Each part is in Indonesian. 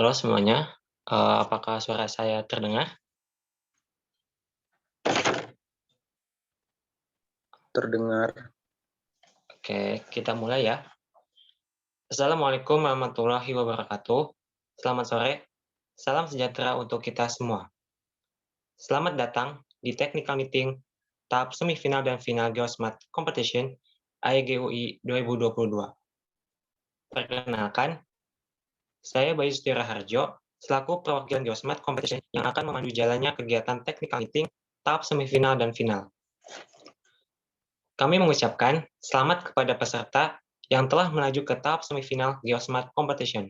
Halo semuanya, apakah suara saya terdengar? Terdengar. Oke, kita mulai ya. Assalamualaikum warahmatullahi wabarakatuh. Selamat sore, salam sejahtera untuk kita semua. Selamat datang di Technical Meeting tahap semifinal dan final Geosmat Competition AEGUI 2022. Perkenalkan, saya Bayu Sudira Harjo, selaku perwakilan Geosmat Competition yang akan memandu jalannya kegiatan Technical Meeting tahap semifinal dan final. Kami mengucapkan selamat kepada peserta yang telah melaju ke tahap semifinal Geosmat Competition.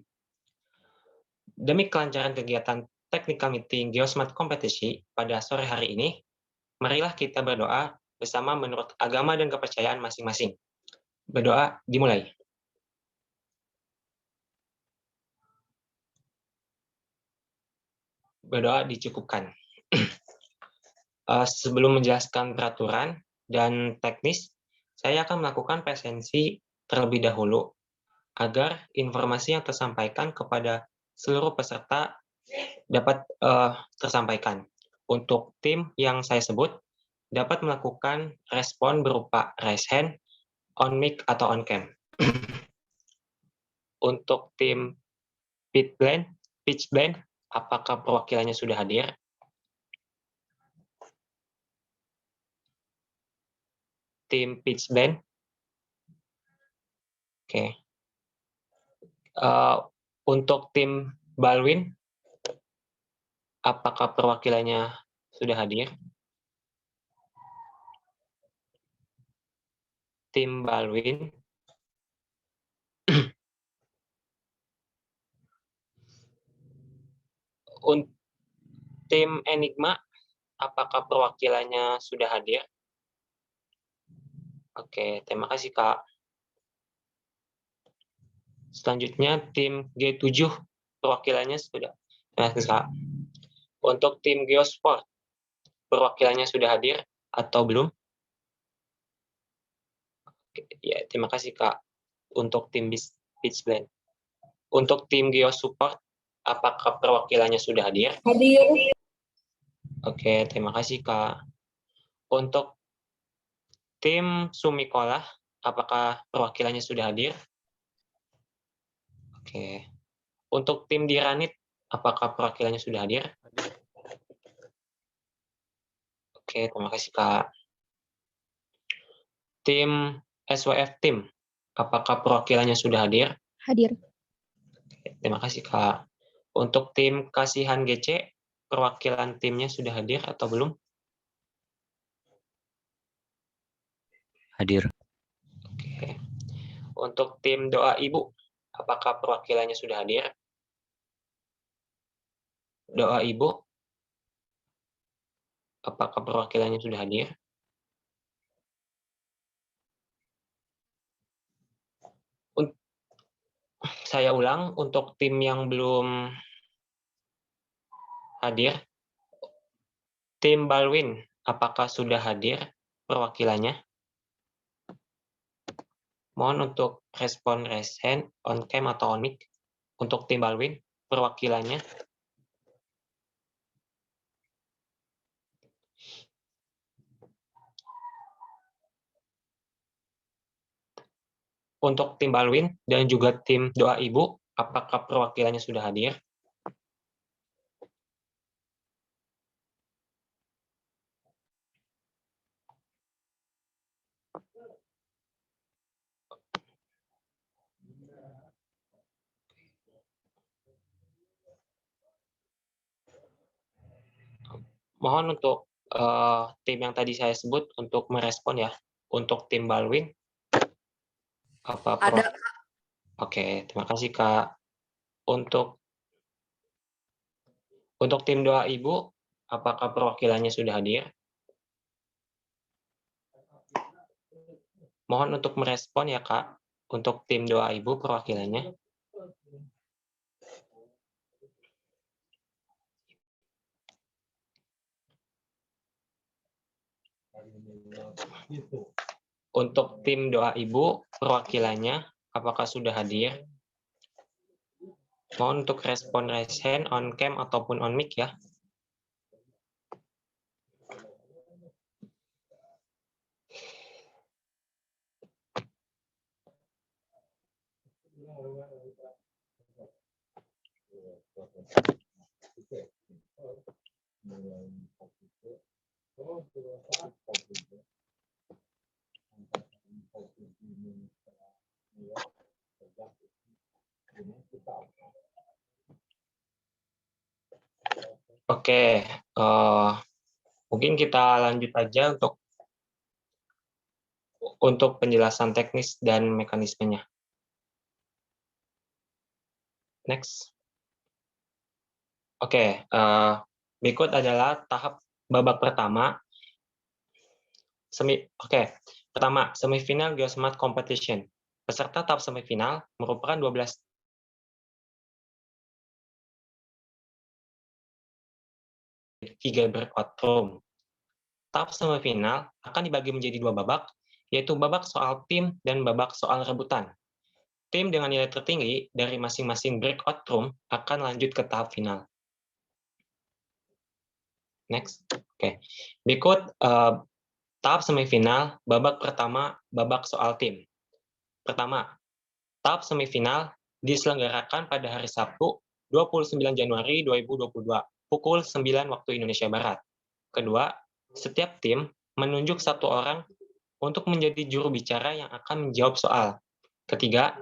Demi kelancaran kegiatan Technical Meeting Geosmat Kompetisi pada sore hari ini, marilah kita berdoa bersama menurut agama dan kepercayaan masing-masing. Berdoa dimulai. Berdoa dicukupkan. Sebelum menjelaskan peraturan dan teknis, saya akan melakukan presensi terlebih dahulu agar informasi yang tersampaikan kepada seluruh peserta dapat tersampaikan. Untuk tim yang saya sebut, dapat melakukan respon berupa raise hand, on mic atau on cam. Untuk tim pitch blend, apakah perwakilannya sudah hadir? Tim pitch blend, oke. Untuk tim Balwin, apakah perwakilannya sudah hadir? Tim Balwin. Untuk tim Enigma, apakah perwakilannya sudah hadir? Oke, terima kasih Kak. Selanjutnya tim G7, perwakilannya sudah. Terima kasih Kak. Untuk tim Geosport, perwakilannya sudah hadir atau belum? Oke, ya, terima kasih Kak. Untuk tim pitch blend. Untuk tim Geosupport, apakah perwakilannya sudah hadir? Hadir. Oke, terima kasih Kak. Untuk tim Sumikola, apakah perwakilannya sudah hadir? Oke. Untuk tim Diranit, apakah perwakilannya sudah hadir? Oke, terima kasih Kak. Tim SWF Tim, apakah perwakilannya sudah hadir? Hadir. Oke, terima kasih Kak. Untuk tim Kasihan GC, perwakilan timnya sudah hadir atau belum? Hadir. Oke. Untuk tim Doa Ibu, apakah perwakilannya sudah hadir? Doa Ibu, apakah perwakilannya sudah hadir? Saya ulang, untuk tim yang belum hadir, tim Balwin, apakah sudah hadir perwakilannya? Mohon untuk respon raise hand, on cam atau on mic. Untuk tim Balwin, perwakilannya. Untuk tim Balwin dan juga tim Doa Ibu, apakah perwakilannya sudah hadir? Mohon untuk tim yang tadi saya sebut untuk merespon ya. Untuk tim Balwin, apa Ada. Oke, terima kasih Kak. Untuk tim Doa Ibu, apakah perwakilannya sudah hadir? Mohon untuk merespon ya Kak. Untuk tim Doa Ibu perwakilannya. Untuk tim Doa Ibu perwakilannya apakah sudah hadir? Mohon untuk respon raise hand on cam ataupun on mic ya. Oke, mungkin kita lanjut aja untuk penjelasan teknis dan mekanismenya. Next. Oke, berikut adalah tahap babak pertama. Pertama, semifinal Geosmart Competition. Peserta tahap semifinal merupakan 12 tiga breakout room. Tahap semifinal akan dibagi menjadi dua babak, yaitu babak soal tim dan babak soal rebutan. Tim dengan nilai tertinggi dari masing-masing breakout room akan lanjut ke tahap final. Next. Oke. Berikut tahap semifinal, babak pertama, babak soal tim. Pertama, tahap semifinal diselenggarakan pada hari Sabtu, 29 Januari 2022, pukul 9 waktu Indonesia Barat. Kedua, setiap tim menunjuk satu orang untuk menjadi juru bicara yang akan menjawab soal. Ketiga,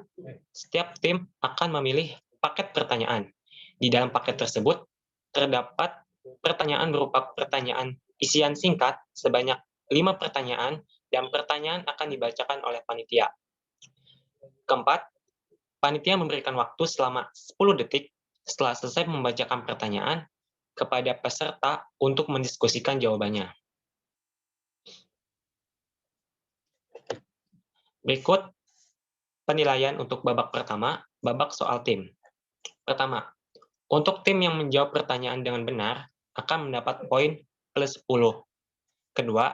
setiap tim akan memilih paket pertanyaan. Di dalam paket tersebut, terdapat pertanyaan berupa pertanyaan isian singkat sebanyak 5 pertanyaan, dan pertanyaan akan dibacakan oleh panitia. Keempat, panitia memberikan waktu selama 10 detik setelah selesai membacakan pertanyaan kepada peserta untuk mendiskusikan jawabannya. Berikut penilaian untuk babak pertama, babak soal tim. Pertama, untuk tim yang menjawab pertanyaan dengan benar akan mendapat poin plus 10. Kedua,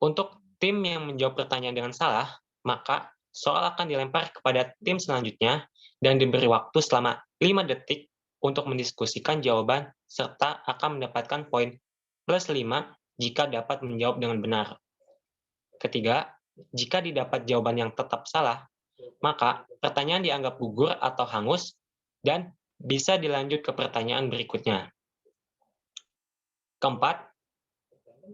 untuk tim yang menjawab pertanyaan dengan salah, maka soal akan dilempar kepada tim selanjutnya dan diberi waktu selama 5 detik untuk mendiskusikan jawaban serta akan mendapatkan poin plus 5 jika dapat menjawab dengan benar. Ketiga, jika didapat jawaban yang tetap salah, maka pertanyaan dianggap gugur atau hangus dan bisa dilanjut ke pertanyaan berikutnya. Keempat,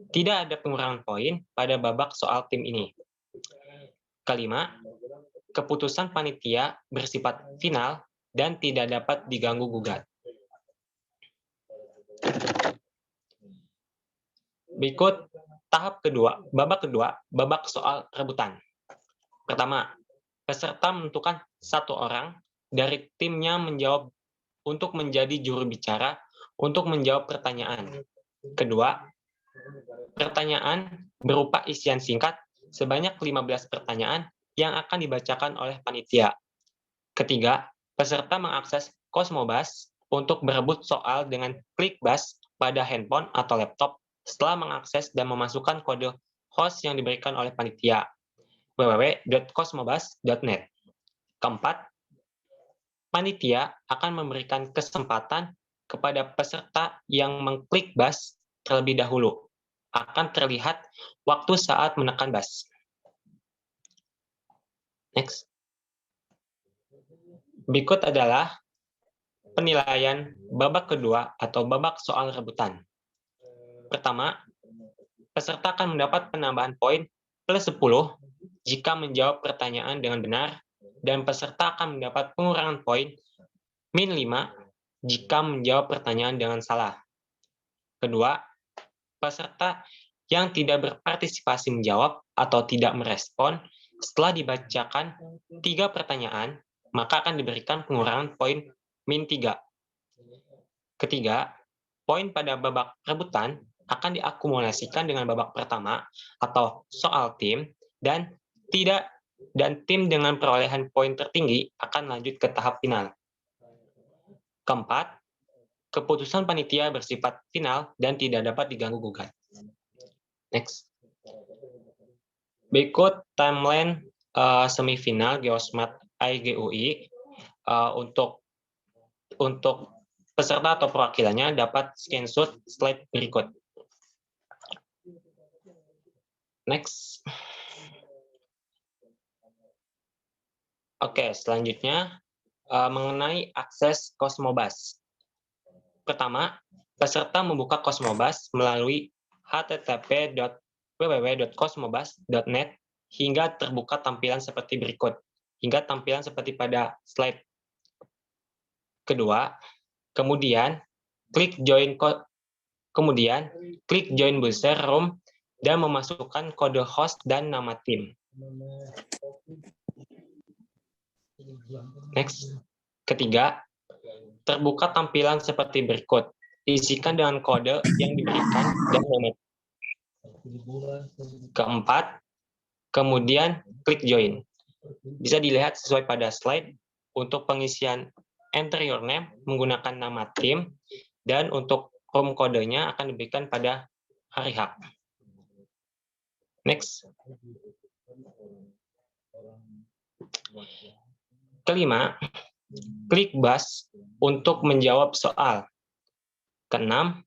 tidak ada pengurangan poin pada babak soal tim ini. Kelima, keputusan panitia bersifat final dan tidak dapat diganggu-gugat. Berikut tahap kedua, babak soal rebutan. Pertama, peserta menentukan satu orang dari timnya menjawab untuk menjadi juru bicara untuk menjawab pertanyaan. Kedua, pertanyaan berupa isian singkat sebanyak 15 pertanyaan yang akan dibacakan oleh panitia. Ketiga, peserta mengakses Cosmobus untuk berebut soal dengan klik bus pada handphone atau laptop setelah mengakses dan memasukkan kode host yang diberikan oleh panitia www.cosmobus.net. Keempat, panitia akan memberikan kesempatan kepada peserta yang mengklik bus terlebih dahulu. Akan terlihat waktu saat menekan bus. Next. Berikut adalah penilaian babak kedua atau babak soal rebutan. Pertama, peserta akan mendapat penambahan poin plus 10 jika menjawab pertanyaan dengan benar, dan peserta akan mendapat pengurangan poin min 5 jika menjawab pertanyaan dengan salah. Kedua, peserta yang tidak berpartisipasi menjawab atau tidak merespon setelah dibacakan 3 pertanyaan, maka akan diberikan pengurangan poin min 3. Ketiga, poin pada babak rebutan akan diakumulasikan dengan babak pertama atau soal tim, dan tim dengan perolehan poin tertinggi akan lanjut ke tahap final. Keempat, keputusan panitia bersifat final dan tidak dapat diganggu-gugat. Next. Berikut timeline semifinal Geosmart IGUI. untuk peserta atau perwakilannya dapat screenshot slide berikut. Next. Oke, selanjutnya mengenai akses Cosmobus. Pertama, peserta membuka Cosmobus melalui http://www.cosmobus.net hingga terbuka tampilan seperti berikut, hingga tampilan seperti pada slide. Kedua, kemudian klik join booster room dan memasukkan kode host dan nama tim. Next. Ketiga, terbuka tampilan seperti berikut. Isikan dengan kode yang diberikan dan nama. Keempat, kemudian klik join. Bisa dilihat sesuai pada slide untuk pengisian enter your name menggunakan nama tim, dan untuk room kodenya akan diberikan pada hari H. Next. Kelima, klik bus untuk menjawab soal. Keenam,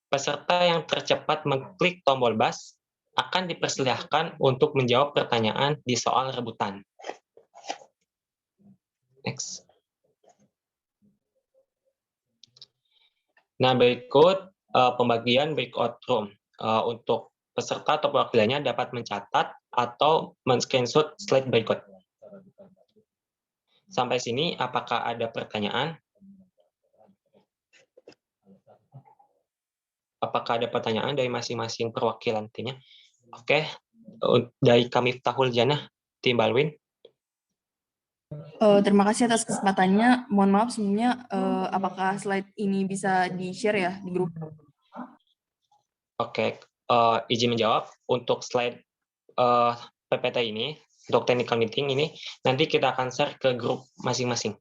peserta yang tercepat mengklik tombol bus akan dipersilahkan untuk menjawab pertanyaan di soal rebutan. Next. Nah, berikut pembagian breakout room. Untuk peserta atau perwakilannya dapat mencatat atau men-screenshot slide berikut. Sampai sini, apakah ada pertanyaan? Apakah ada pertanyaan dari masing-masing perwakilan timnya? Oke, dari kami Miftahul Janah, tim Balwin. Terima kasih atas kesempatannya. Mohon maaf sebelumnya, apakah slide ini bisa di-share ya di grup? Oke, izin menjawab. Untuk slide PPT ini, untuk technical meeting ini, nanti kita akan share ke grup masing-masing.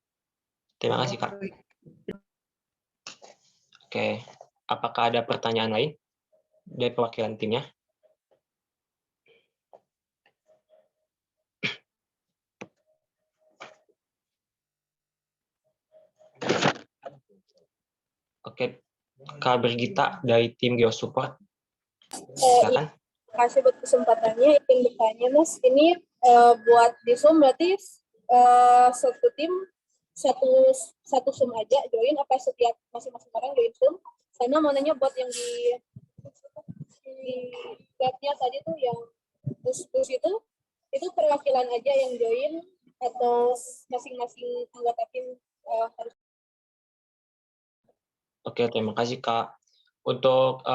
Terima kasih, Kak. Oke, apakah ada pertanyaan lain dari perwakilan timnya? Oke, Kak Brigita dari tim GeoSupport. Silakan. Terima kasih buat kesempatannya. Ingin bertanya, Mas, ini buat di Zoom berarti satu tim satu Zoom aja join, apa setiap masing-masing orang join Zoom? Sama mau nanya buat yang di webnya tadi tuh yang bus itu perwakilan aja yang join atau masing-masing anggota tim harus? Oke, terima kasih, Kak. Untuk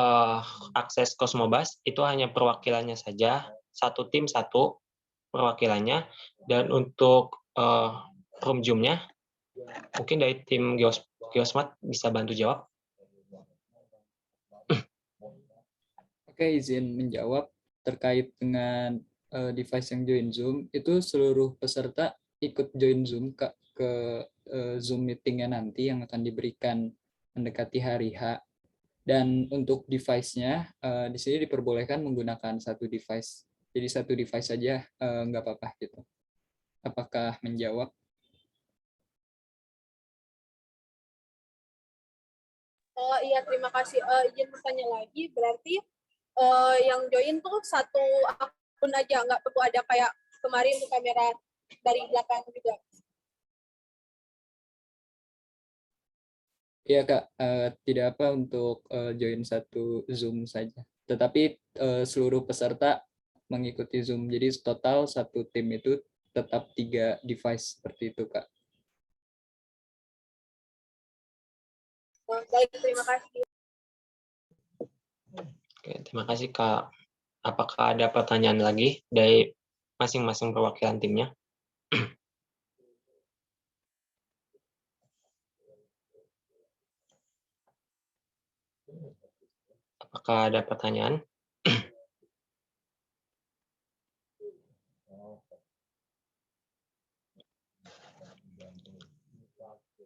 akses Cosmobus itu hanya perwakilannya saja, satu tim satu perwakilannya, dan untuk room Zoom-nya, mungkin dari tim Geosmart bisa bantu jawab. Oke, izin menjawab terkait dengan device yang join Zoom, itu seluruh peserta ikut join Zoom ke Zoom meeting-nya nanti yang akan diberikan mendekati hari H. Dan untuk device-nya, di sini diperbolehkan menggunakan satu device. Jadi satu device saja nggak apa-apa gitu. Apakah menjawab? Oh iya, terima kasih. Izin bertanya lagi, berarti yang join tuh satu akun aja, nggak perlu ada kayak kemarin kamera dari belakang juga? Iya Kak, tidak apa untuk join satu Zoom saja. Tetapi seluruh peserta mengikuti Zoom. Jadi total satu tim itu tetap 3 device seperti itu Kak. Baik, terima kasih. Oke, terima kasih, Kak. Apakah ada pertanyaan lagi dari masing-masing perwakilan timnya? Apakah ada pertanyaan?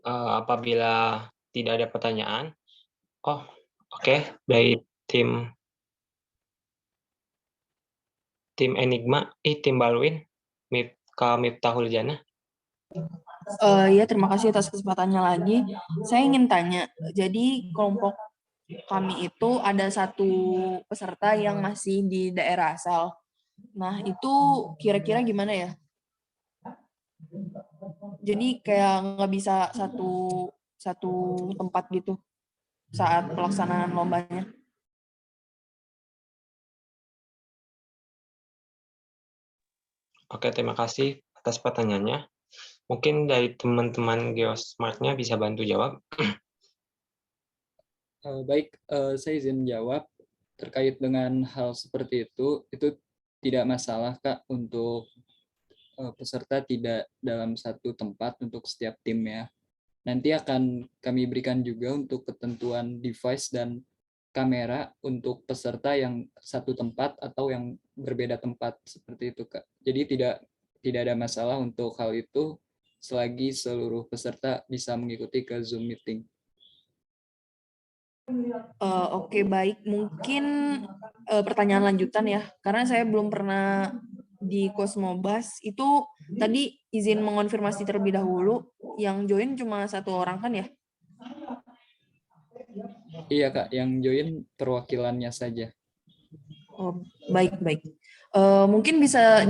Apabila tidak ada pertanyaan, oke, dari tim Enigma, tim Balwin, Kak Miftahul Janah. Ya, terima kasih atas kesempatannya lagi. Saya ingin tanya, jadi kelompok kami itu ada satu peserta yang masih di daerah asal. Nah, itu kira-kira gimana ya? Jadi kayak nggak bisa satu satu tempat gitu saat pelaksanaan lombanya. Oke, terima kasih atas pertanyaannya. Mungkin dari teman-teman Geosmart-nya bisa bantu jawab. Baik, saya izin menjawab terkait dengan hal seperti itu tidak masalah Kak untuk peserta tidak dalam satu tempat untuk setiap tim ya. Nanti akan kami berikan juga untuk ketentuan device dan kamera untuk peserta yang satu tempat atau yang berbeda tempat seperti itu Kak. Jadi tidak ada masalah untuk hal itu selagi seluruh peserta bisa mengikuti ke Zoom meeting. Oke, baik. Mungkin pertanyaan lanjutan ya, karena saya belum pernah di Kosmobas. Itu tadi izin mengonfirmasi terlebih dahulu, yang join cuma satu orang kan ya? Iya Kak, yang join perwakilannya saja. Oh, baik, baik. Mungkin bisa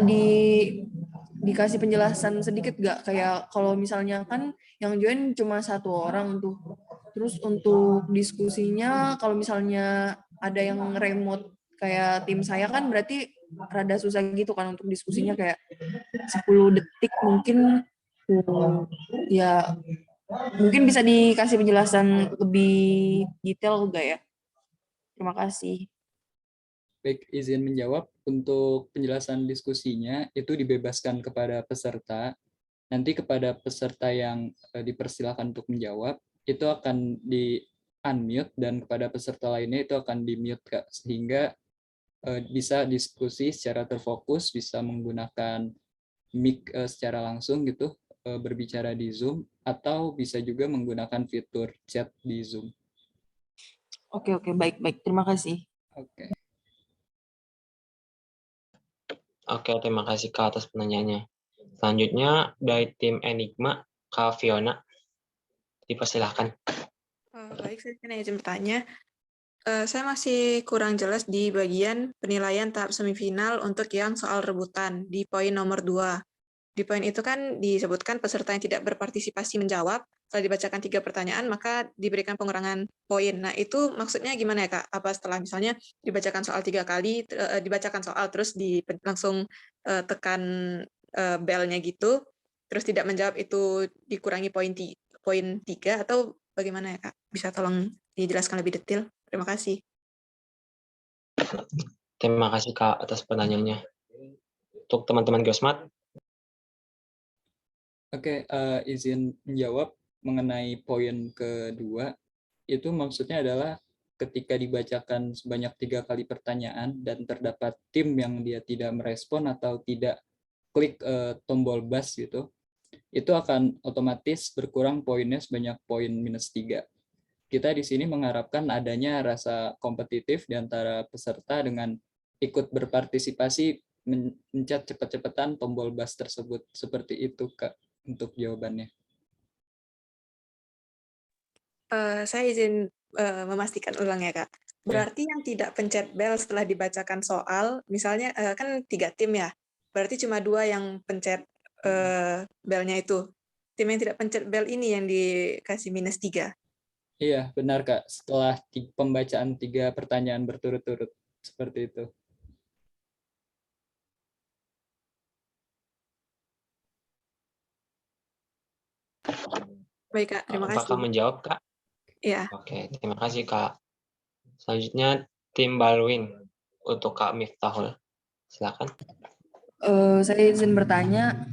dikasih penjelasan sedikit nggak? Kayak kalau misalnya kan yang join cuma satu orang tuh. Terus untuk diskusinya, kalau misalnya ada yang remote kayak tim saya kan berarti rada susah gitu kan untuk diskusinya kayak 10 detik mungkin ya mungkin bisa dikasih penjelasan lebih detail enggak ya? Terima kasih. Baik, izin menjawab. Untuk penjelasan diskusinya itu dibebaskan kepada peserta. Nanti kepada peserta yang dipersilakan untuk menjawab, itu akan di unmute dan kepada peserta lainnya itu akan di mute Kak. Sehingga bisa diskusi secara terfokus, bisa menggunakan mic secara langsung gitu, berbicara di Zoom, atau bisa juga menggunakan fitur chat di Zoom. Oke, baik, baik. Terima kasih. Oke. Oke, terima kasih Kak atas pertanyaannya. Selanjutnya dari tim Enigma, Kak Fiona. Dipersilahkan. Baik, saya izin bertanya. Saya masih kurang jelas di bagian penilaian tahap semifinal untuk yang soal rebutan di poin nomor 2. Di poin itu kan disebutkan peserta yang tidak berpartisipasi menjawab, setelah dibacakan 3 pertanyaan, maka diberikan pengurangan poin. Nah, itu maksudnya gimana ya, Kak? Apa setelah misalnya dibacakan soal 3 kali, dibacakan soal, terus langsung tekan bell-nya gitu, terus tidak menjawab itu dikurangi poin 3, atau bagaimana ya, Kak? Bisa tolong dijelaskan lebih detail? Terima kasih. Terima kasih Kak atas pertanyaannya. Untuk teman-teman Geosmart, Oke, izin menjawab mengenai poin kedua, itu maksudnya adalah ketika dibacakan sebanyak 3 kali pertanyaan dan terdapat tim yang dia tidak merespon atau tidak klik tombol bass gitu, itu akan otomatis berkurang poinnya sebanyak poin -3. Kita di sini mengharapkan adanya rasa kompetitif di antara peserta dengan ikut berpartisipasi mencet cepat-cepatan tombol bass tersebut. Seperti itu, Kak, untuk jawabannya. Saya izin memastikan ulang ya, Kak. Berarti yang tidak pencet bel setelah dibacakan soal, misalnya kan 3 tim ya, berarti cuma 2 yang pencet belnya itu. Tim yang tidak pencet bel ini yang dikasih -3. Iya, benar, Kak. Setelah pembacaan 3 pertanyaan berturut-turut. Seperti itu. Baik, Kak. Terima kasih. apakah menjawab Kak? Iya. Oke, terima kasih Kak. Selanjutnya tim Balwin untuk Kak Miftahul. Silakan. Saya izin bertanya,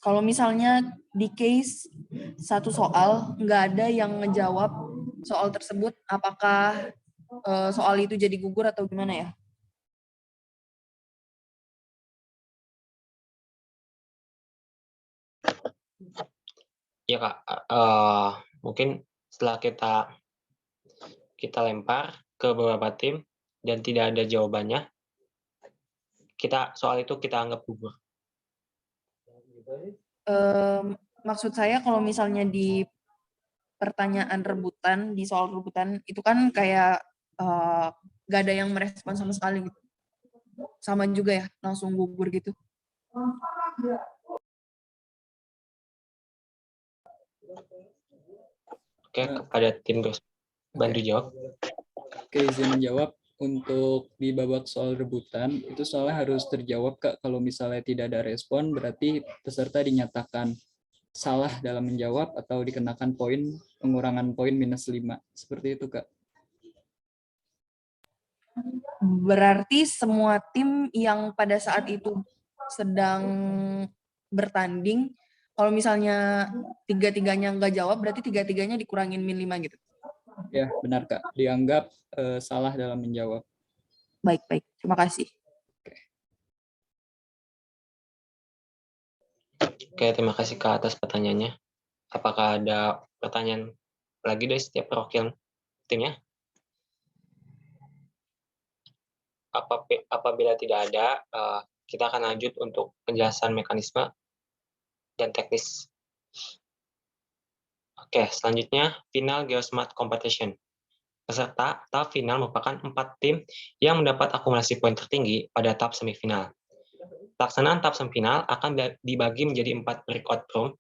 kalau misalnya di case satu soal nggak ada yang ngejawab soal tersebut, apakah soal itu jadi gugur atau gimana ya? Ya Kak, mungkin setelah kita lempar ke beberapa tim dan tidak ada jawabannya, soal itu kita anggap gugur. maksud saya kalau misalnya di pertanyaan rebutan, di soal rebutan itu kan kayak gak ada yang merespon sama sekali gitu. Sama juga ya, langsung gugur gitu. Oke, kepada tim terus bantu jawab. Oke, izin menjawab. Untuk di babak soal rebutan, itu soalnya harus terjawab, Kak. Kalau misalnya tidak ada respon, berarti peserta dinyatakan salah dalam menjawab atau dikenakan pengurangan poin -5. Seperti itu, Kak. Berarti semua tim yang pada saat itu sedang bertanding, kalau misalnya tiga-tiganya nggak jawab, berarti tiga-tiganya dikurangin -5 gitu. Ya, benar, Kak. Dianggap salah dalam menjawab. Baik. Terima kasih. Oke, terima kasih Kak atas pertanyaannya. Apakah ada pertanyaan lagi dari setiap perwakilan timnya? Apabila tidak ada, kita akan lanjut untuk penjelasan mekanisme dan teknis. Oke, selanjutnya final Geosmart Competition. Peserta tahap final merupakan 4 tim yang mendapat akumulasi poin tertinggi pada tahap semifinal. Pelaksanaan tahap semifinal akan dibagi menjadi 4 breakout room.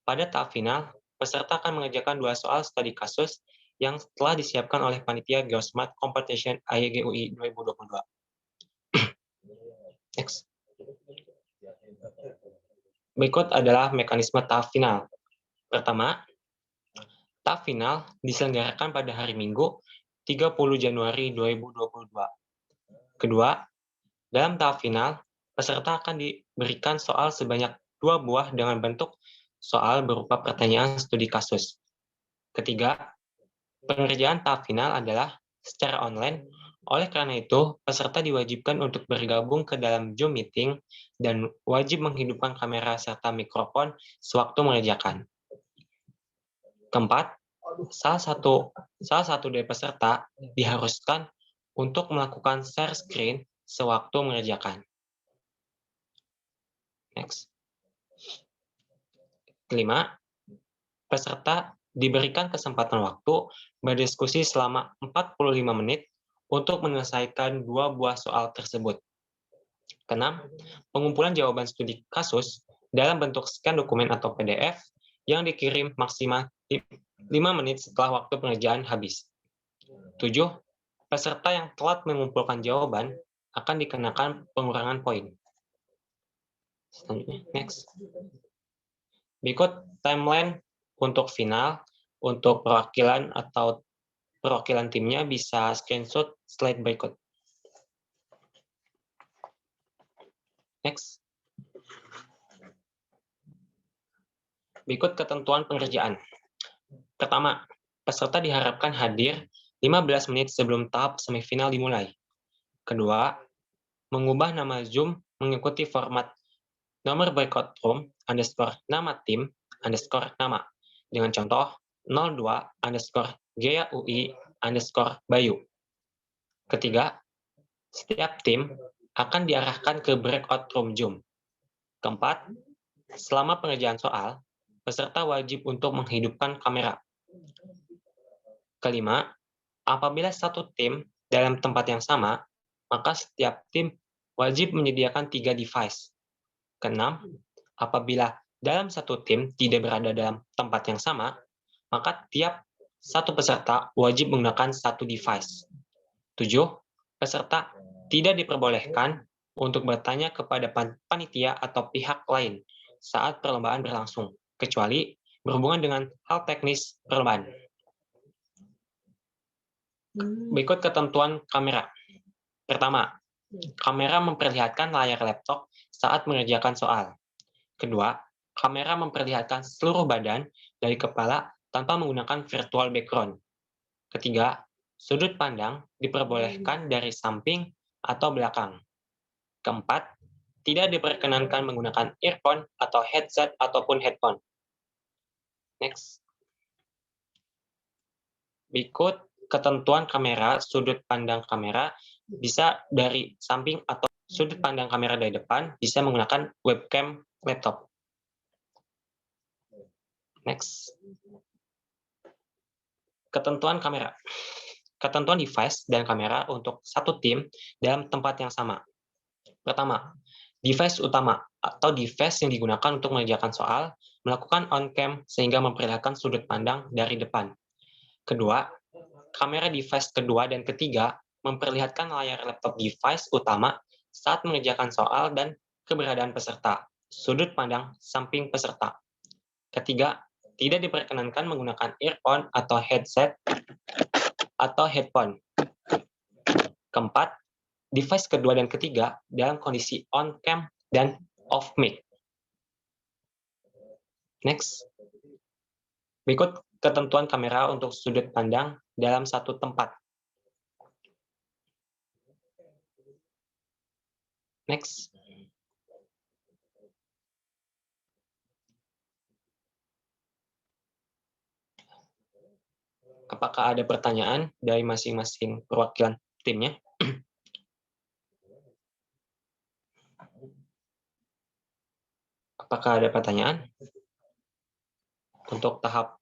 Pada tahap final, peserta akan mengerjakan 2 soal studi kasus yang telah disiapkan oleh panitia Geosmart Competition AYGUI 2022. Next. Berikut adalah mekanisme tahap final. Pertama, tahap final diselenggarakan pada hari Minggu, 30 Januari 2022. Kedua, dalam tahap final, peserta akan diberikan soal sebanyak 2 buah dengan bentuk soal berupa pertanyaan studi kasus. Ketiga, pengerjaan tahap final adalah secara online. Oleh karena itu, peserta diwajibkan untuk bergabung ke dalam Zoom meeting dan wajib menghidupkan kamera serta mikrofon sewaktu mengerjakan. Keempat, salah satu dari peserta diharuskan untuk melakukan share screen sewaktu mengerjakan. Next. Kelima, peserta diberikan kesempatan waktu berdiskusi selama 45 menit untuk menyelesaikan 2 buah soal tersebut. Keenam, pengumpulan jawaban studi kasus dalam bentuk scan dokumen atau PDF yang dikirim maksimal 5 menit setelah waktu pengerjaan habis. 7. Peserta yang telat mengumpulkan jawaban akan dikenakan pengurangan poin. Selanjutnya, next. Berikut timeline untuk final, untuk perwakilan atau perwakilan timnya bisa screenshot slide berikut. Next. Berikut ketentuan pengerjaan. Pertama, peserta diharapkan hadir 15 menit sebelum tahap semifinal dimulai. Kedua, mengubah nama Zoom mengikuti format nomor breakout room _nama tim _nama dengan contoh 02_GAUI_Bayu. Ketiga, setiap tim akan diarahkan ke breakout room Zoom. Keempat, selama pengerjaan soal, peserta wajib untuk menghidupkan kamera. Kelima, apabila satu tim dalam tempat yang sama, maka setiap tim wajib menyediakan 3 device. Keenam, apabila dalam satu tim tidak berada dalam tempat yang sama, maka tiap satu peserta wajib menggunakan 1 device. 7, peserta tidak diperbolehkan untuk bertanya kepada panitia atau pihak lain saat perlombaan berlangsung, kecuali berhubungan dengan hal teknis perlombaan. Berikut ketentuan kamera. Pertama, kamera memperlihatkan layar laptop saat mengerjakan soal. Kedua, kamera memperlihatkan seluruh badan dari kepala tanpa menggunakan virtual background. Ketiga, sudut pandang diperbolehkan dari samping atau belakang. Keempat, tidak diperkenankan menggunakan earphone atau headset ataupun headphone. Next. Berikut ketentuan kamera, sudut pandang kamera bisa dari samping atau sudut pandang kamera dari depan bisa menggunakan webcam laptop. Next. Ketentuan kamera. Ketentuan device dan kamera untuk satu tim dalam tempat yang sama. Pertama, device utama atau device yang digunakan untuk mengerjakan soal melakukan on-cam sehingga memperlihatkan sudut pandang dari depan. Kedua, kamera device kedua dan ketiga memperlihatkan layar laptop device utama saat mengerjakan soal dan keberadaan peserta, sudut pandang samping peserta. Ketiga, tidak diperkenankan menggunakan earphone atau headset atau headphone. Keempat, device kedua dan ketiga dalam kondisi on cam dan off mic. Next. Berikut ketentuan kamera untuk sudut pandang dalam satu tempat. Next. Apakah ada pertanyaan dari masing-masing perwakilan timnya? Apakah ada pertanyaan untuk tahap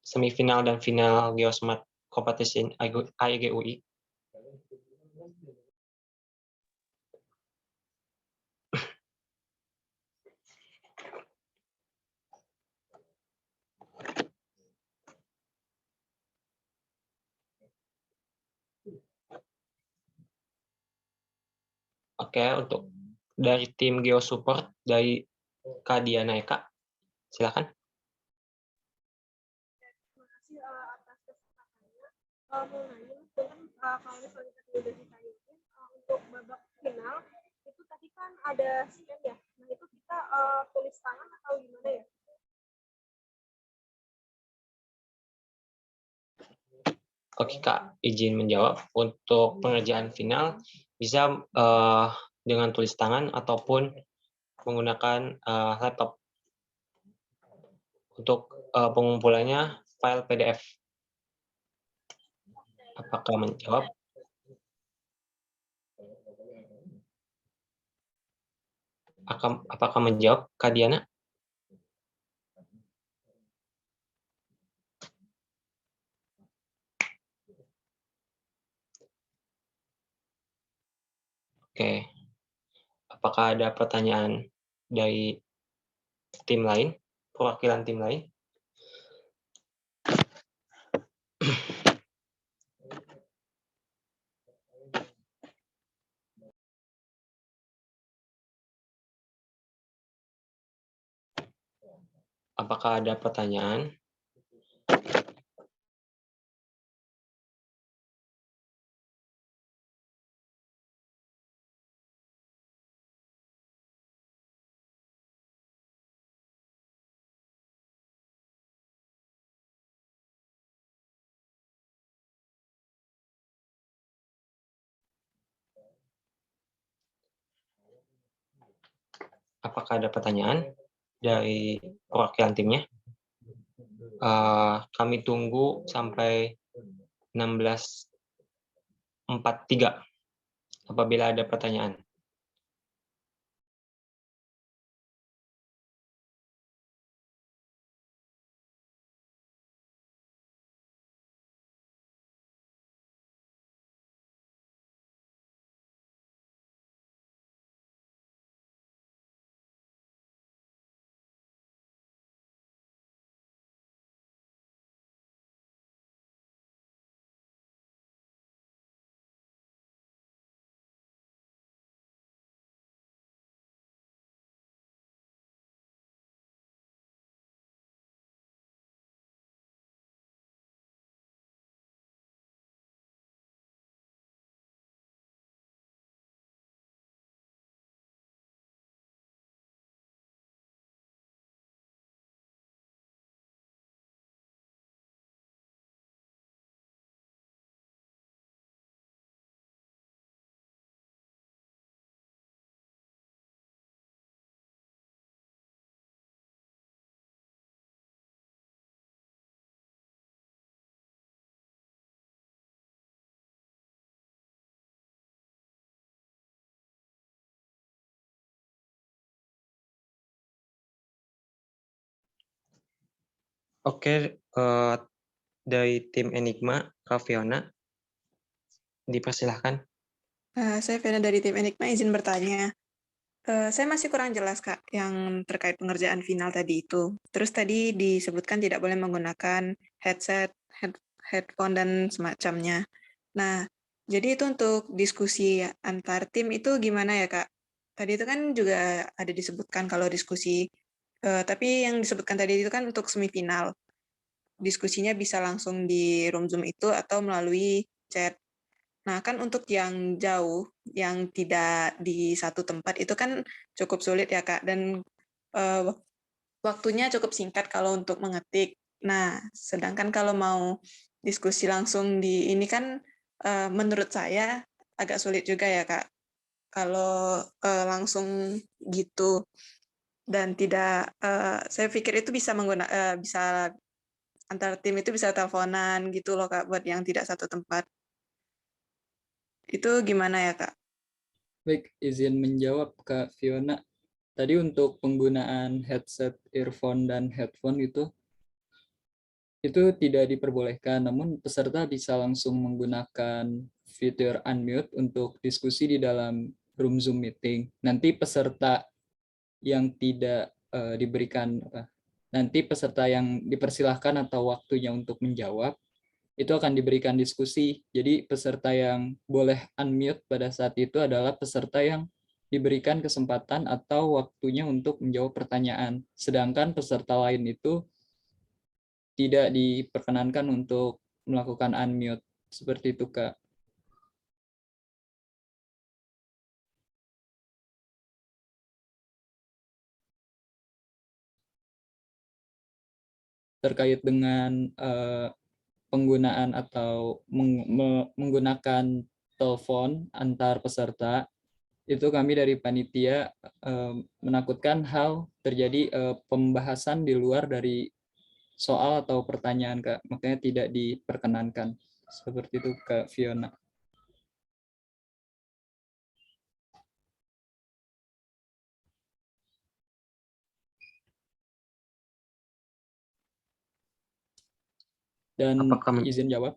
semifinal dan final Geosmart Competition AEGUI? Oke, untuk dari tim GeoSupport dari Kak Diana Eka, silakan. Terima kasih atas kesempatannya. Mau nanya, kan kalau misalnya tadi udah ditanyain untuk babak final, itu tadi kan ada scan ya. Nah itu kita tulis tangan atau gimana ya? Oke Kak, izin menjawab. Untuk pengerjaan final bisa dengan tulis tangan ataupun menggunakan laptop. Untuk pengumpulannya file PDF. Apakah menjawab? Apakah menjawab Kak Diana? Oke. Apakah ada pertanyaan dari tim lain, perwakilan tim lain? Apakah ada pertanyaan? Apakah ada pertanyaan dari perwakilan timnya? Kami tunggu sampai 16.43 apabila ada pertanyaan. Oke, dari tim Enigma, Kak Fiona, dipersilahkan. Saya Vena dari tim Enigma, izin bertanya. Saya masih kurang jelas, Kak, yang terkait pengerjaan final tadi itu. Terus tadi disebutkan tidak boleh menggunakan headset, headphone, dan semacamnya. Nah, jadi itu untuk diskusi antar tim itu gimana ya, Kak? Tadi itu kan juga ada disebutkan kalau diskusi, tapi yang disebutkan tadi itu kan untuk semifinal. Diskusinya bisa langsung di room Zoom itu atau melalui chat. Nah, kan untuk yang jauh, yang tidak di satu tempat itu kan cukup sulit ya, Kak, dan waktunya cukup singkat kalau untuk mengetik. Nah, sedangkan kalau mau diskusi langsung di ini kan menurut saya agak sulit juga ya, Kak, kalau langsung gitu. Dan tidak, saya pikir itu bisa bisa antar tim itu bisa teleponan gitu loh, Kak, buat yang tidak satu tempat. Itu gimana ya, Kak? Baik, izin menjawab Kak Fiona. Tadi untuk penggunaan headset, earphone, dan headphone itu tidak diperbolehkan, namun peserta bisa langsung menggunakan fitur unmute untuk diskusi di dalam room Zoom meeting. Nanti peserta yang tidak nanti peserta yang dipersilahkan atau waktunya untuk menjawab itu akan diberikan diskusi. Jadi peserta yang boleh unmute pada saat itu adalah peserta yang diberikan kesempatan atau waktunya untuk menjawab pertanyaan. Sedangkan peserta lain itu tidak diperkenankan untuk melakukan unmute. Seperti itu, Kak. Terkait dengan penggunaan atau menggunakan telepon antar peserta, itu kami dari panitia menakutkan hal terjadi pembahasan di luar dari soal atau pertanyaan, Kak. Makanya tidak diperkenankan. Seperti itu, Kak Fiona. Dan Apakah izin jawab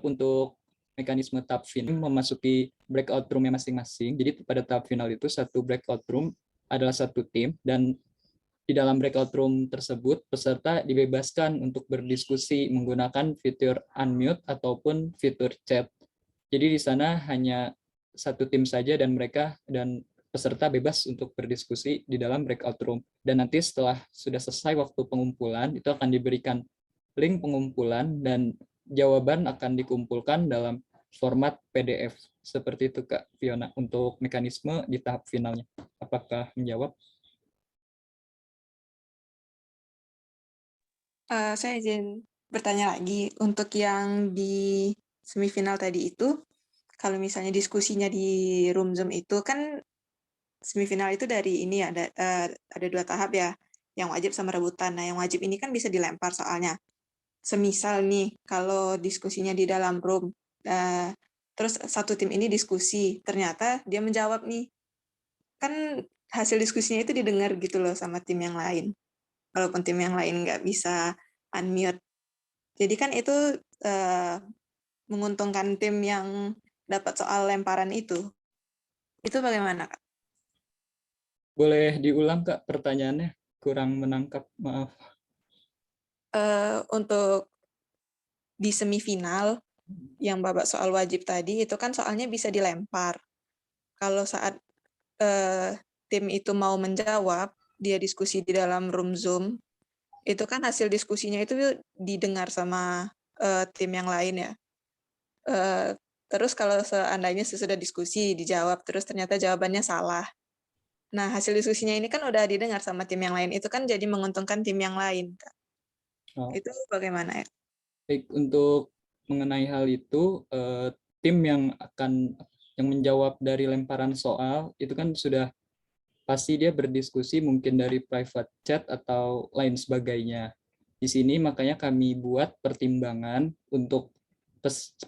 untuk mekanisme tahap final memasuki breakout room-nya masing-masing. Jadi pada tahap final itu satu breakout room adalah satu tim, dan di dalam breakout room tersebut peserta dibebaskan untuk berdiskusi menggunakan fitur unmute ataupun fitur chat. Jadi di sana hanya satu tim saja dan peserta bebas untuk berdiskusi di dalam breakout room. Dan nanti setelah sudah selesai waktu pengumpulan, itu akan diberikan link pengumpulan dan jawaban akan dikumpulkan dalam format PDF. Seperti itu, Kak Fiona, untuk mekanisme di tahap finalnya. Apakah menjawab? Saya izin bertanya lagi, untuk yang di semifinal tadi itu, kalau misalnya diskusinya di room Zoom itu kan semifinal itu dari ini ada 2 tahap ya, yang wajib sama rebutan. Nah, yang wajib ini kan bisa dilempar soalnya. Semisal nih, kalau diskusinya di dalam room, terus satu tim ini diskusi, ternyata dia menjawab nih, kan hasil diskusinya itu didengar gitu loh sama tim yang lain. Walaupun tim yang lain nggak bisa unmute. Jadi kan itu menguntungkan tim yang dapat soal lemparan itu. Itu bagaimana, Kak? Boleh diulang, Kak, pertanyaannya? Kurang menangkap, maaf. Untuk di semifinal, yang babak soal wajib tadi, itu kan soalnya bisa dilempar. Kalau saat tim itu mau menjawab, dia diskusi di dalam room Zoom, itu kan hasil diskusinya itu didengar sama tim yang lain ya. Terus kalau seandainya sesudah diskusi dijawab terus ternyata jawabannya salah. Nah, hasil diskusinya ini kan udah didengar sama tim yang lain. Itu kan jadi menguntungkan tim yang lain, Kak. Oh. Itu bagaimana ya? Baik, untuk mengenai hal itu, tim yang menjawab dari lemparan soal itu kan sudah pasti dia berdiskusi mungkin dari private chat atau lain sebagainya. Di sini makanya kami buat pertimbangan untuk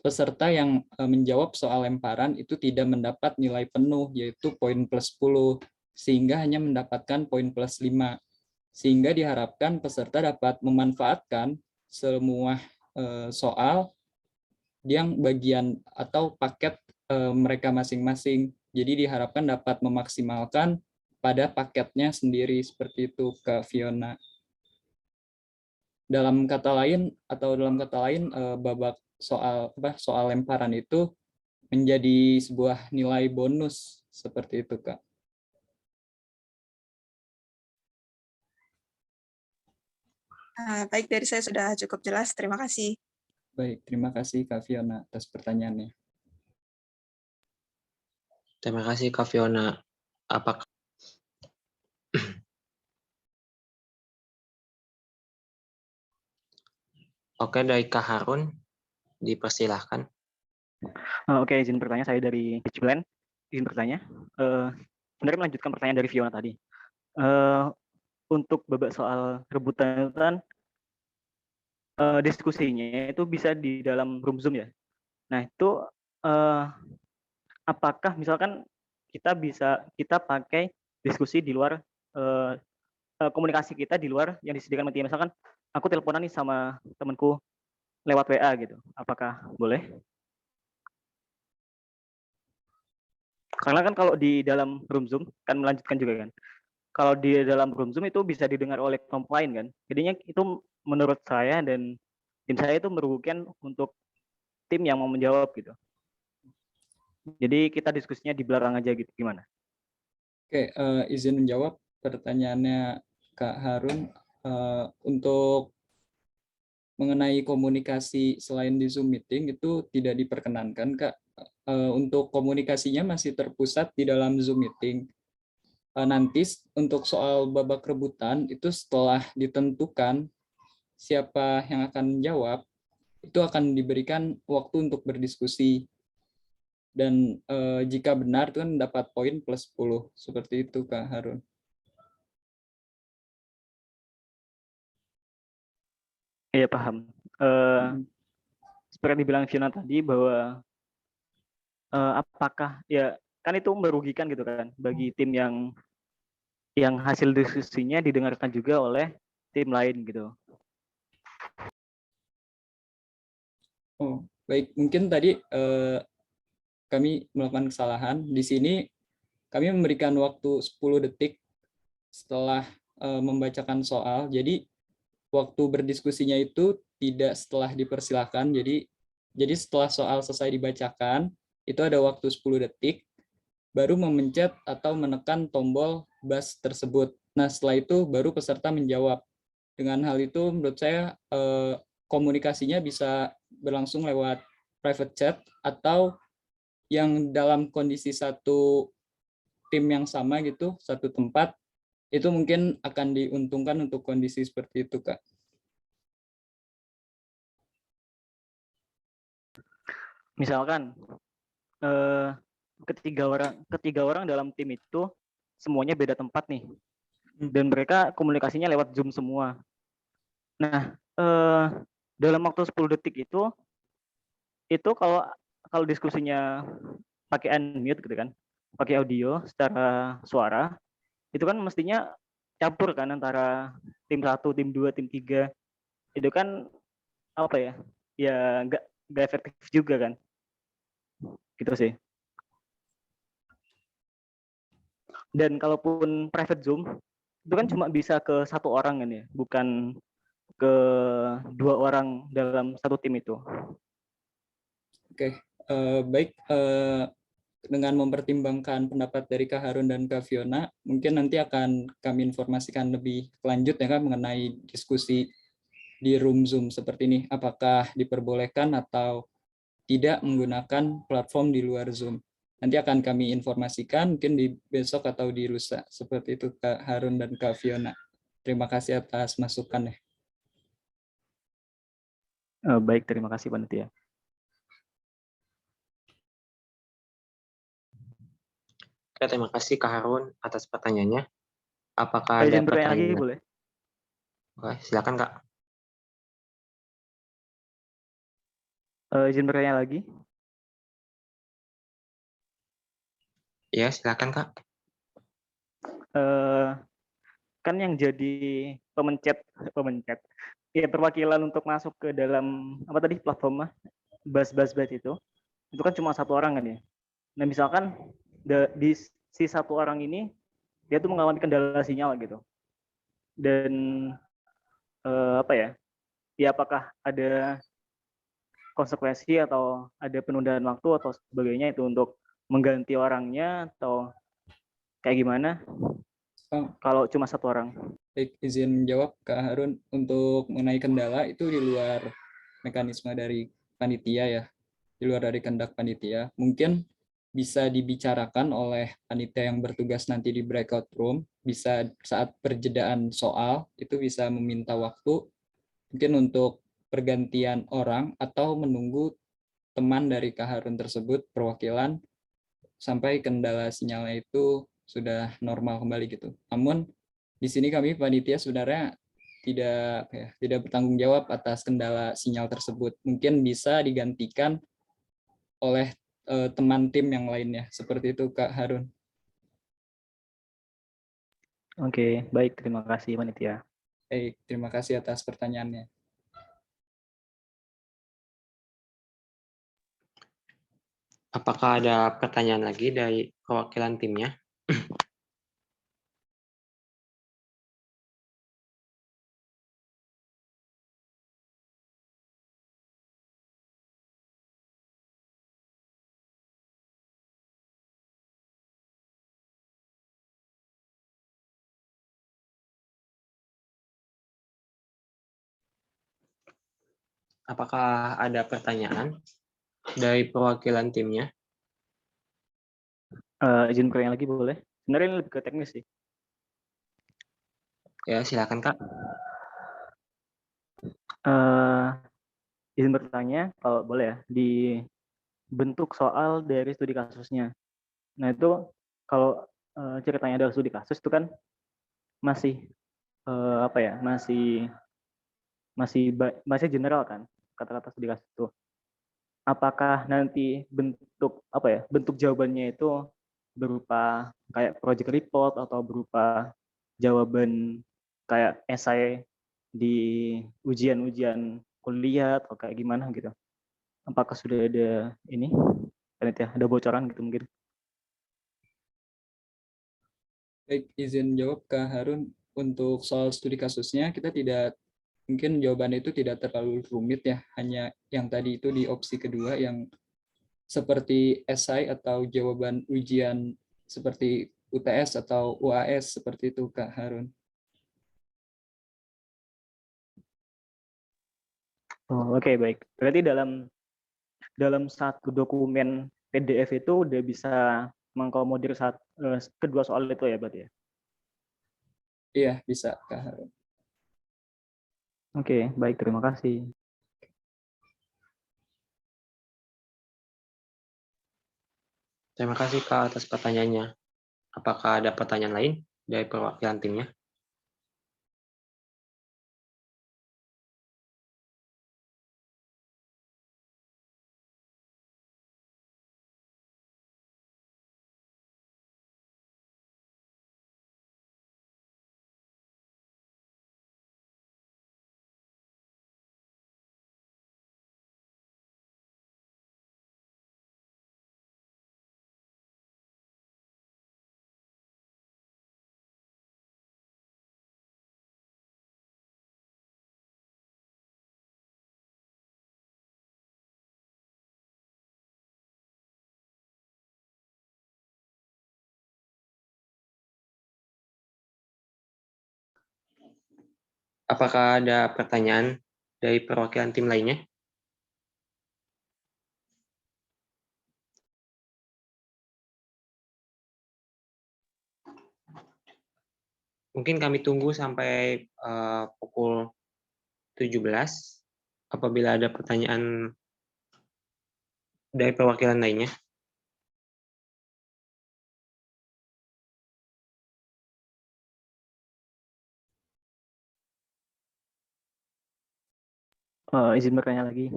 peserta yang menjawab soal lemparan itu tidak mendapat nilai penuh, yaitu poin plus 10, sehingga hanya mendapatkan poin plus 5. sehingga diharapkan peserta dapat memanfaatkan semua soal yang bagian atau paket mereka masing-masing. Jadi diharapkan dapat memaksimalkan pada paketnya sendiri, seperti itu Kak Fiona. Dalam kata lain, babak soal lemparan itu menjadi sebuah nilai bonus, seperti itu Kak. Baik, dari saya sudah cukup jelas. Terima kasih. Baik, terima kasih Kak Fiona atas pertanyaannya. Terima kasih Kak Fiona. Apakah Oke, dari Kak Harun, dipersilahkan. Oke, izin bertanya, saya dari Pitchblend. Izin bertanya, sebenarnya melanjutkan pertanyaan dari Fiona tadi. Untuk babak soal rebutan itu kan diskusinya itu bisa di dalam room Zoom ya. Nah itu apakah misalkan kita pakai diskusi di luar komunikasi kita di luar yang disediakan media, misalkan aku teleponan nih sama temanku lewat WA gitu, apakah boleh? Karena kan kalau di dalam room Zoom kan melanjutkan juga kan. Kalau di dalam room Zoom itu bisa didengar oleh kelompok lain kan. Jadinya itu menurut saya dan tim saya itu merugikan untuk tim yang mau menjawab gitu. Jadi kita diskusinya di belakang aja gitu, gimana? Oke, izin menjawab pertanyaannya Kak Harun. Untuk mengenai komunikasi selain di Zoom meeting itu tidak diperkenankan Kak. Untuk komunikasinya masih terpusat di dalam Zoom meeting. Nanti untuk soal babak rebutan itu setelah ditentukan siapa yang akan menjawab, itu akan diberikan waktu untuk berdiskusi. Dan jika benar itu kan dapat poin plus 10. Seperti itu Kak Harun. Iya paham. Seperti dibilang Fiona tadi bahwa apakah ya kan itu merugikan gitu kan bagi tim yang hasil diskusinya didengarkan juga oleh tim lain gitu. Oh, baik. Mungkin tadi kami melakukan kesalahan. Di sini kami memberikan waktu 10 detik setelah membacakan soal. Jadi waktu berdiskusinya itu tidak setelah dipersilahkan. Jadi setelah soal selesai dibacakan, itu ada waktu 10 detik baru memencet atau menekan tombol bus tersebut. Nah, setelah itu baru peserta menjawab. Dengan hal itu menurut saya komunikasinya bisa berlangsung lewat private chat atau yang dalam kondisi satu tim yang sama gitu, satu tempat, itu mungkin akan diuntungkan untuk kondisi seperti itu, Kak. Misalkan ketiga orang dalam tim itu semuanya beda tempat nih, dan mereka komunikasinya lewat Zoom semua. Nah, dalam waktu 10 detik itu kalau diskusinya pakai unmute gitu kan, pakai audio secara suara, itu kan mestinya campur kan antara tim 1, tim 2, tim 3. Itu kan apa ya? Ya nggak efektif juga kan. Gitu sih. Dan kalaupun private Zoom, itu kan cuma bisa ke satu orang kan ya, bukan ke 2 orang dalam satu tim itu. Oke, baik. Dengan mempertimbangkan pendapat dari Kak Harun dan Kak Fiona, mungkin nanti akan kami informasikan lebih lanjut ya Kak mengenai diskusi di room Zoom seperti ini. Apakah diperbolehkan atau tidak menggunakan platform di luar Zoom. Nanti akan kami informasikan mungkin di besok atau di lusa. Seperti itu Kak Harun dan Kak Fiona. Terima kasih atas masukannya. Baik, terima kasih panitia. Oke, terima kasih Kak Harun atas pertanyaannya. Apakah ada Izin bertanya lagi pertanyaan? boleh? Oke, silakan Kak. Izin bertanya lagi. Ya, silakan Kak. kan yang jadi pemencet pemencet ya perwakilan untuk masuk ke dalam apa tadi platform bus itu kan cuma satu orang kan ya. Nah misalkan di si satu orang ini dia tuh mengalami kendala sinyal gitu dan apa ya, ya apakah ada konsekuensi atau ada penundaan waktu atau sebagainya itu untuk mengganti orangnya atau kayak gimana Oh, kalau cuma satu orang? baik, izin menjawab Kak Harun, untuk mengenai kendala itu di luar mekanisme dari panitia ya, di luar dari kehendak panitia. Mungkin bisa dibicarakan oleh panitia yang bertugas nanti di breakout room, bisa saat perjedaan soal itu bisa meminta waktu mungkin untuk pergantian orang atau menunggu teman dari Kak Harun tersebut perwakilan sampai kendala sinyalnya itu sudah normal kembali gitu. Namun di sini kami panitia sebenarnya tidak bertanggung jawab atas kendala sinyal tersebut. Mungkin bisa digantikan oleh teman tim yang lainnya. Seperti itu Kak Harun. Oke, baik, terima kasih panitia. Baik, terima kasih atas pertanyaannya. Apakah ada pertanyaan lagi dari perwakilan timnya? Apakah ada pertanyaan dari perwakilan timnya? Izin bertanya lagi boleh? Sebenarnya ini lebih ke teknis sih. Ya, silakan Kak. Izin bertanya kalau boleh ya di bentuk soal dari studi kasusnya. Nah itu kalau ceritanya adalah studi kasus itu kan masih apa ya, masih general kan kata-kata studi kasus itu. Apakah nanti bentuk apa ya, bentuk jawabannya itu berupa kayak project report atau berupa jawaban kayak esai di ujian-ujian kuliah atau kayak gimana gitu? Apakah sudah ada ini, panitia, ada bocoran gitu mungkin? Baik, izin jawab Kak Harun. Untuk soal studi kasusnya, kita tidak, mungkin jawaban itu tidak terlalu rumit ya, hanya yang tadi itu di opsi kedua yang seperti esai atau jawaban ujian seperti UTS atau UAS, seperti itu Kak Harun. Oh, oke, baik. Berarti dalam satu dokumen PDF itu udah bisa mengkomodir kedua soal itu ya berarti ya? Iya, bisa Kak Harun. Oke, baik, terima kasih. Terima kasih Kak atas pertanyaannya. Apakah ada pertanyaan lain dari perwakilan timnya? Apakah ada pertanyaan dari perwakilan tim lainnya? Mungkin kami tunggu sampai pukul 17 apabila ada pertanyaan dari perwakilan lainnya. Izin bertanya lagi.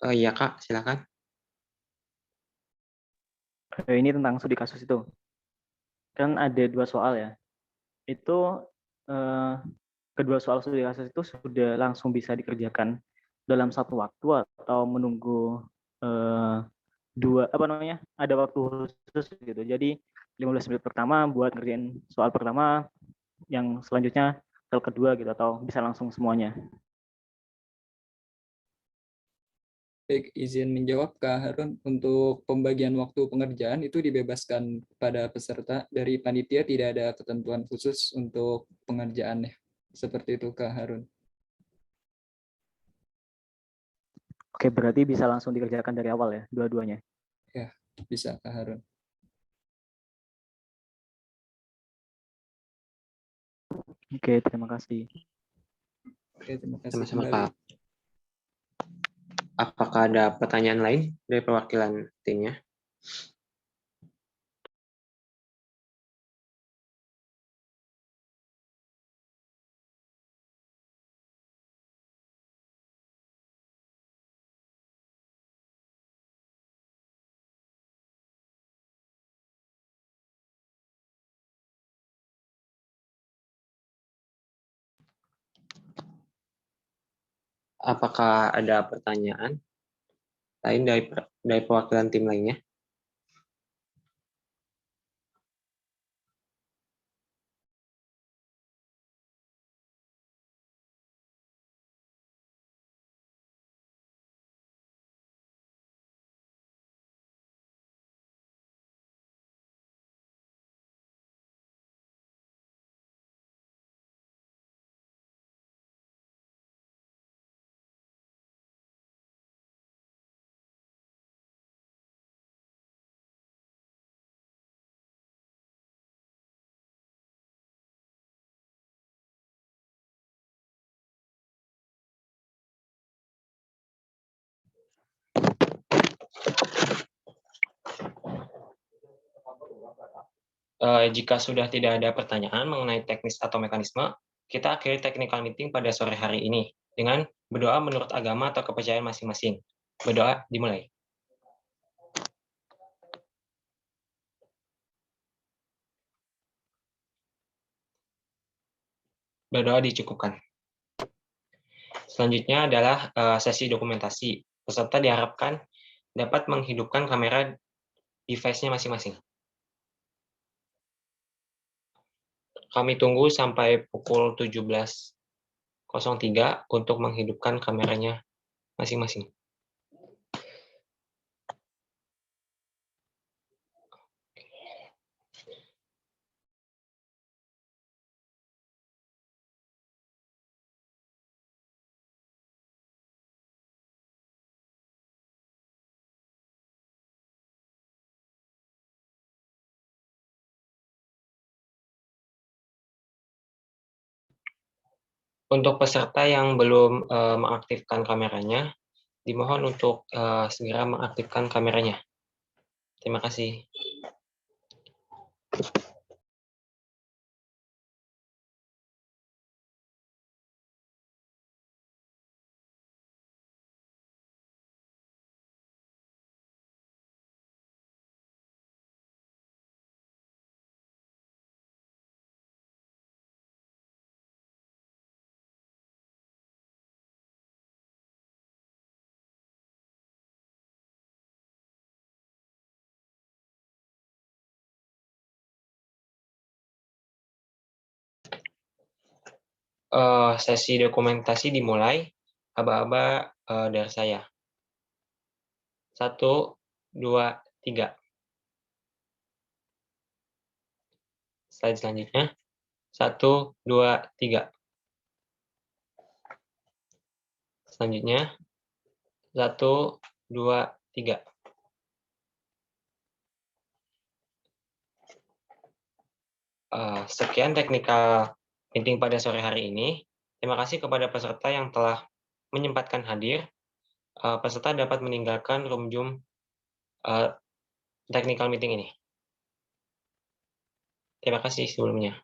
Iya Kak, silakan. ini tentang studi kasus itu. Kan ada 2 soal ya. Itu kedua soal studi kasus itu sudah langsung bisa dikerjakan dalam satu waktu atau menunggu ada waktu khusus gitu. Jadi 15 menit pertama buat ngerjain soal pertama, yang selanjutnya soal kedua gitu, atau bisa langsung semuanya. Baik, izin menjawab Kak Harun, untuk pembagian waktu pengerjaan itu dibebaskan pada peserta, dari panitia tidak ada ketentuan khusus untuk pengerjaannya. Seperti itu Kak Harun. Oke, berarti bisa langsung dikerjakan dari awal ya, dua-duanya. Ya, bisa Kak Harun. Oke, terima kasih. Oke, terima kasih Sama-sama, kembali. Kak. Apakah ada pertanyaan lain dari perwakilan timnya? Apakah ada pertanyaan lain dari perwakilan tim lainnya? Jika sudah tidak ada pertanyaan mengenai teknis atau mekanisme, kita akhiri technical meeting pada sore hari ini dengan berdoa menurut agama atau kepercayaan masing-masing. Berdoa dimulai. Berdoa dicukupkan. Selanjutnya adalah sesi dokumentasi. Peserta diharapkan dapat menghidupkan kamera device-nya masing-masing. Kami tunggu sampai pukul 17.03 untuk menghidupkan kameranya masing-masing. Untuk peserta yang belum mengaktifkan kameranya, dimohon untuk segera mengaktifkan kameranya. Terima kasih. Sesi dokumentasi dimulai. Aba-aba dari saya. 1, 2, 3. Slide selanjutnya. 1, 2, 3. Selanjutnya. 1, 2, 3. Sekian technical meeting pada sore hari ini. Terima kasih kepada peserta yang telah menyempatkan hadir. Peserta dapat meninggalkan room Zoom technical meeting ini. Terima kasih sebelumnya.